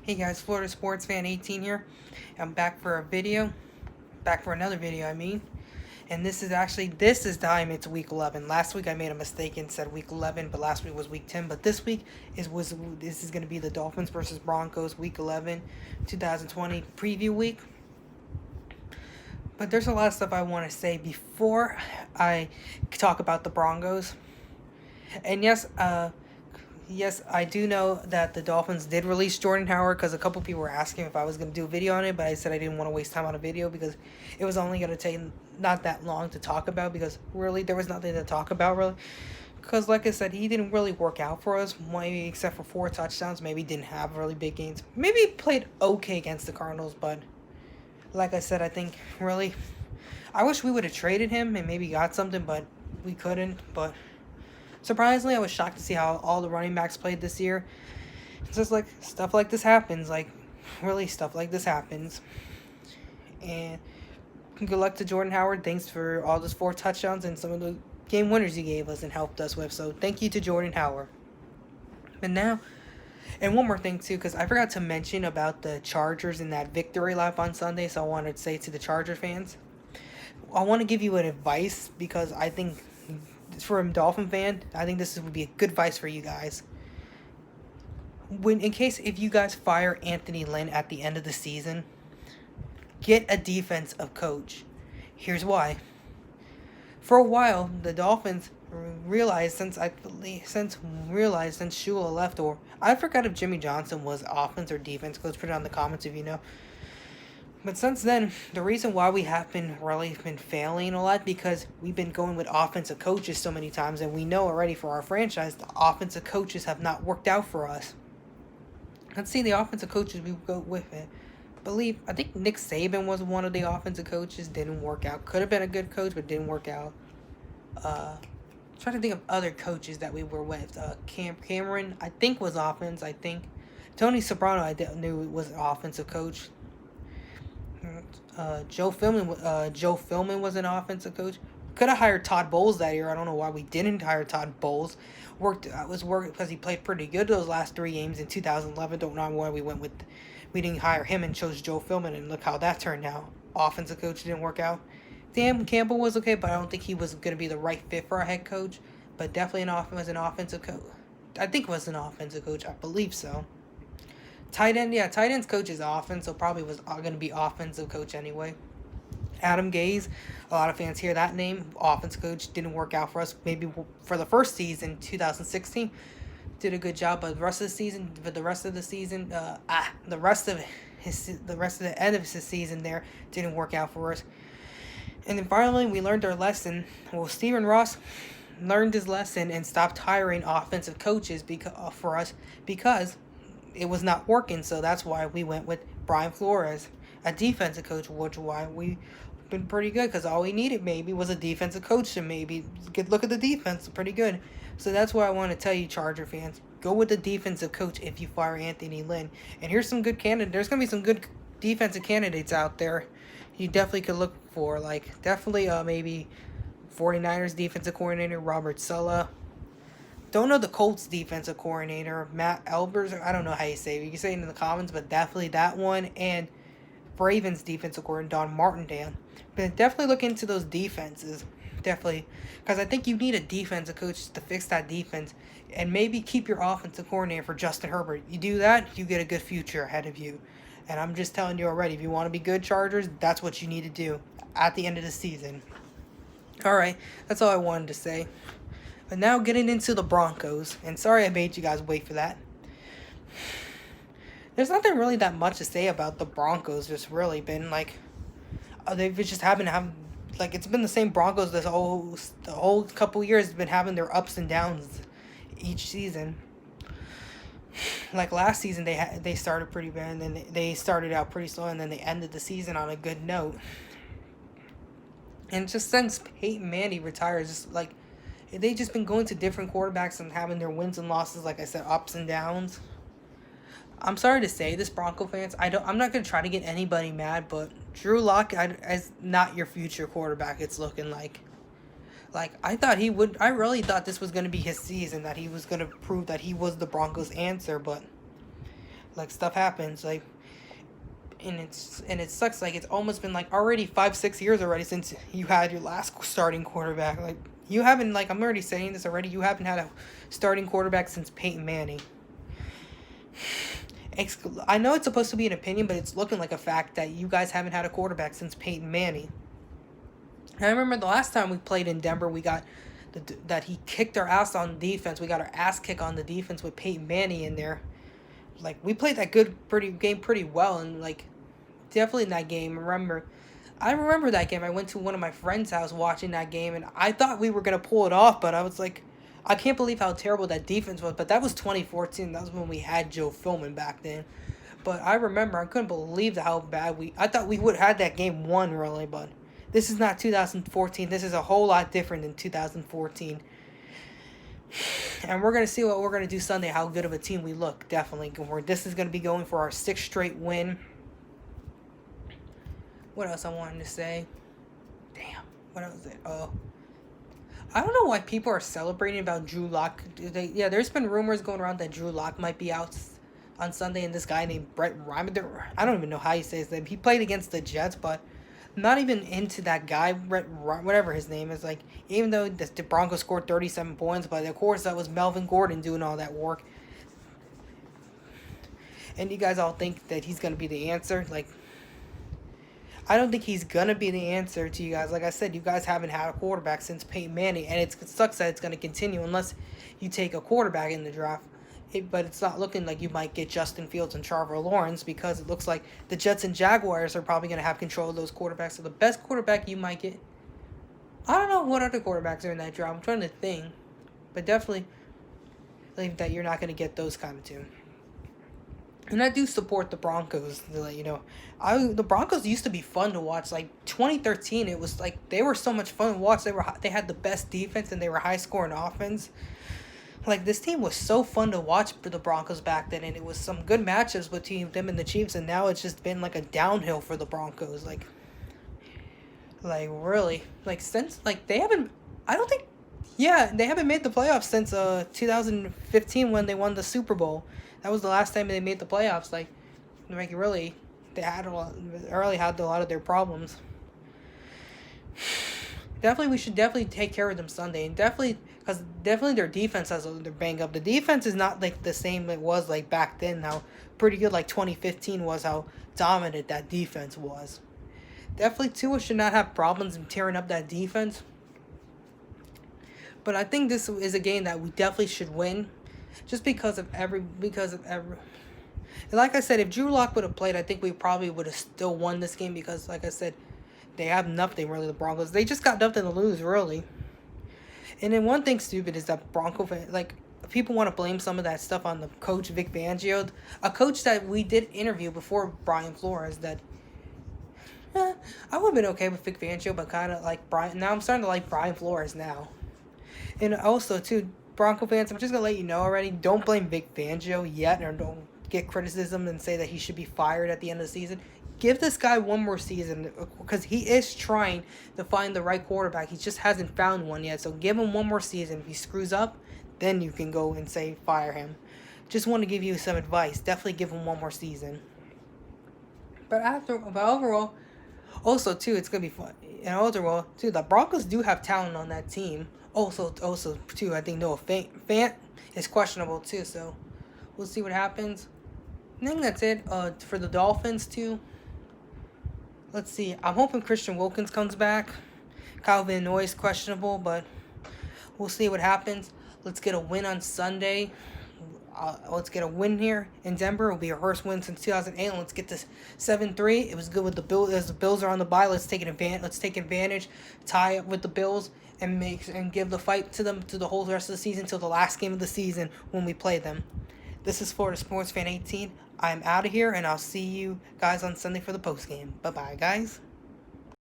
Hey guys, Florida Sports Fan 18 here. I'm back for another video, And this is time it's week 11. Last week I made a mistake and said week 11, but last week was week 10. But this week this is going to be the Dolphins versus Broncos week 11, 2020 preview week. But there's a lot of stuff I want to say before I talk about the Broncos. And yes, I do know that the Dolphins did release Jordan Howard because a couple people were asking if I was going to do a video on it, but I said I didn't want to waste time on a video because it was only going to take not that long to talk about because really there was nothing to talk about really. Because like I said, he didn't really work out for us, maybe except for 4 touchdowns. Maybe didn't have really big games. Maybe he played okay against the Cardinals, but like I said, I think really I wish we would have traded him and maybe got something, but we couldn't. But surprisingly, I was shocked to see how all the running backs played this year. It's just like stuff like this happens. Really, stuff like this happens. And good luck to Jordan Howard. Thanks for all those 4 touchdowns and some of the game winners he gave us and helped us with. So thank you to Jordan Howard. But now, and one more thing too, because I forgot to mention about the Chargers in that victory lap on Sunday. So I wanted to say to the Charger fans, I want to give you an advice because I think for a Dolphin fan, I think this would be a good advice for you guys. If you guys fire Anthony Lynn at the end of the season, get a defensive coach. Here's why. For a while, the Dolphins realized since Shula left, or I forgot if Jimmy Johnson was offense or defense coach. Put it on the comments if you know. But since then, the reason why we have been failing a lot because we've been going with offensive coaches so many times, and we know already for our franchise, the offensive coaches have not worked out for us. Let's see the offensive coaches we go with it. I think Nick Saban was one of the offensive coaches. Didn't work out. Could have been a good coach, but didn't work out. Trying to think of other coaches that we were with. Cameron, I think was offense. I think Tony Soprano, I knew was an offensive coach. Joe Philman was an offensive coach. Could have hired Todd Bowles that year. I don't know why we didn't hire Todd Bowles. Was working because he played pretty good those last 3 games in 2011. Don't know why we didn't hire him and chose Joe Philman, and look how that turned out. Offensive coach didn't work out. Dan Campbell was okay, but I don't think he was going to be the right fit for our head coach. But definitely an offensive coach. I think was an offensive coach. I believe so. Tight end's coach is offense, so probably was going to be offensive coach anyway. Adam Gase, a lot of fans hear that name. Offensive coach didn't work out for us. Maybe for the first season, 2016, did a good job, but the rest of the season, the rest of the end of his season there didn't work out for us. And then finally, we learned our lesson. Well, Stephen Ross learned his lesson and stopped hiring offensive coaches for us because it was not working. So that's why we went with Brian Flores, a defensive coach, which why we've been pretty good because all we needed maybe was a defensive coach to maybe look at the defense pretty good. So that's why I want to tell you, Charger fans, go with the defensive coach if you fire Anthony Lynn. And here's some good candidates. There's going to be some good defensive candidates out there you definitely could look for. Maybe 49ers defensive coordinator, Robert Saleh. Don't know the Colts defensive coordinator, Matt Elbers. I don't know how you say it. You can say it in the comments, but definitely that one. And Ravens defensive coordinator, Don Martindale. But definitely look into those defenses. Definitely. Because I think you need a defensive coach to fix that defense. And maybe keep your offensive coordinator for Justin Herbert. You do that, you get a good future ahead of you. And I'm just telling you already, if you want to be good Chargers, that's what you need to do at the end of the season. Alright, that's all I wanted to say. But now getting into the Broncos. And sorry I made you guys wait for that. There's nothing really that much to say about the Broncos. Just really been they've just haven't have it's been the same Broncos the whole couple years. Been having their ups and downs each season. Like last season, they started pretty bad, and then they started out pretty slow, and then they ended the season on a good note. And just since Peyton Manning retires, they just been going to different quarterbacks and having their wins and losses, like I said, ups and downs. I'm sorry to say this, Bronco fans. I'm not gonna try to get anybody mad, but Drew Lock is not your future quarterback. It's looking like. I thought he would. I really thought this was gonna be his season, that he was gonna prove that he was the Broncos' answer, but Like, stuff happens. Like, and it sucks. Like, it's almost been like already 5-6 years already since you had your last starting quarterback. Like, you haven't, like, I'm already saying this already, you haven't had a starting quarterback since Peyton Manning. I know it's supposed to be an opinion, but it's looking like a fact that you guys haven't had a quarterback since Peyton Manning. And I remember the last time we played in Denver, we got that he kicked our ass on defense. We got our ass kicked on the defense with Peyton Manning in there. Like, we played that game pretty well, and like, definitely in that game. I remember that game. I went to one of my friends' house watching that game, and I thought we were gonna pull it off, but I was like, I can't believe how terrible that defense was. But that was 2014. That was when we had Joe Philman back then. But I remember, I couldn't believe how bad I thought we would have had that game won, really. But this is not 2014. This is a whole lot different than 2014. And we're going to see what we're going to do Sunday, how good of a team we look, definitely. This is going to be going for our 6th straight win. What else I wanted to say? Damn, what else? I don't know why people are celebrating about Drew Lock. There's been rumors going around that Drew Lock might be out on Sunday, and this guy named Brett Ryman. I don't even know how you say his name. He played against the Jets, but I'm not even into that guy, whatever his name is. Like, even though the Broncos scored 37 points, but of course that was Melvin Gordon doing all that work. And you guys all think that he's going to be the answer. Like, I don't think he's going to be the answer to you guys. Like I said, you guys haven't had a quarterback since Peyton Manning, and it sucks that it's going to continue unless you take a quarterback in the draft. But it's not looking like you might get Justin Fields and Trevor Lawrence, because it looks like the Jets and Jaguars are probably going to have control of those quarterbacks. So the best quarterback you might get, I don't know what other quarterbacks are in that draft. I'm trying to think. But definitely believe that you're not going to get those kind of two. And I do support the Broncos. The Broncos used to be fun to watch. Like 2013, it was like they were so much fun to watch. They had the best defense and they were high scoring offense. Like, this team was so fun to watch for the Broncos back then, and it was some good matchups between them and the Chiefs. And now it's just been like a downhill for the Broncos. Like really, like since they haven't. I don't think. Yeah, they haven't made the playoffs since 2015 when they won the Super Bowl. That was the last time they made the playoffs. Like really, they had a lot of their problems. We should definitely take care of them Sunday, and because their defense they're banged up. The defense is not like the same it was like back then. How pretty good like 2015 was. How dominant that defense was. Definitely Tua should not have problems in tearing up that defense. But I think this is a game that we definitely should win, just because of every. Like I said, if Drew Lock would have played, I think we probably would have still won this game, because, like I said, they have nothing really. The Broncos, they just got nothing to lose really. And then one thing stupid is that people want to blame some of that stuff on the coach Vic Fangio, a coach that we did interview before Brian Flores. That I would have been okay with Vic Fangio, but kind of like Brian. Now I'm starting to like Brian Flores now. And also too, Bronco fans, I'm just gonna let you know already. Don't blame Vic Fangio yet, or don't get criticism and say that he should be fired at the end of the season. Give this guy one more season, because he is trying to find the right quarterback. He just hasn't found one yet. So give him one more season. If he screws up, then you can go and say fire him. Just want to give you some advice. Definitely give him one more season. But overall, also too, it's gonna be fun. And overall too, the Broncos do have talent on that team. Also too, I think Noah Fant is questionable too. So we'll see what happens. I think that's it for the Dolphins too. Let's see. I'm hoping Christian Wilkins comes back. Kyle Van Noy is questionable, but we'll see what happens. Let's get a win on Sunday. Let's get a win here in Denver. It'll be our first win since 2008. Let's get this 7-3. It was good with the Bills. As the Bills are on the bye, let's take advantage. Tie up with the Bills and give the fight to them to the whole rest of the season, till the last game of the season when we play them. This is Florida Sports Fan 18. I'm out of here, and I'll see you guys on Sunday for the postgame. Bye-bye, guys.